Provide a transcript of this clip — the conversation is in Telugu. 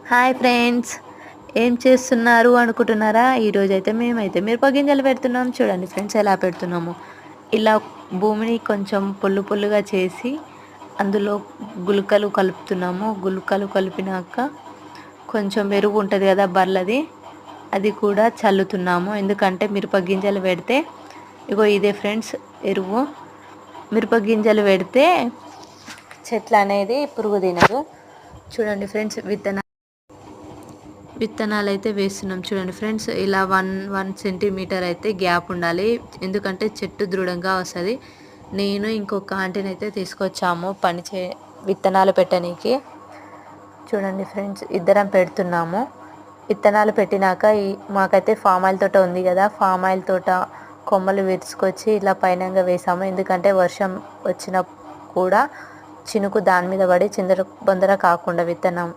హాయ్ ఫ్రెండ్స్, ఏం చేస్తున్నారు అనుకుంటున్నారా? ఈరోజైతే మేమైతే మిరప గింజలు పెడుతున్నాం. చూడండి ఫ్రెండ్స్ ఎలా పెడుతున్నాము. ఇలా భూమిని కొంచెం పొల్లు పొల్లుగా చేసి అందులో గుళికలు కలుపుతున్నాము. గుళికలు కలిపినాక కొంచెం ఎరువు ఉంటుంది కదా బర్లది, అది కూడా చల్లుతున్నాము. ఎందుకంటే మిరప గింజలు పెడితే ఇగో ఇదే ఫ్రెండ్స్ ఎరువు. మిరప గింజలు పెడితే చెట్లు అనేది పురుగు తినదు. చూడండి ఫ్రెండ్స్, విత్తనాలు అయితే వేస్తున్నాం. చూడండి ఫ్రెండ్స్, ఇలా 1 సెంటీమీటర్ అయితే గ్యాప్ ఉండాలి, ఎందుకంటే చెట్టు దృఢంగా వస్తుంది. నేను ఇంకొక ఆంటీని అయితే తీసుకొచ్చాము విత్తనాలు పెట్టనీకి. చూడండి ఫ్రెండ్స్, ఇద్దరం పెడుతున్నాము. విత్తనాలు పెట్టినాక మాకైతే ఫామ్ ఆయిల్ తోట ఉంది కదా, ఫామ్ ఆయిల్ తోట కొమ్మలు విరుచుకొచ్చి ఇలా పైనంగా వేసాము. ఎందుకంటే వర్షం వచ్చినా కూడా చినుకు దాని మీద పడి చిందర బొందర కాకుండా విత్తనం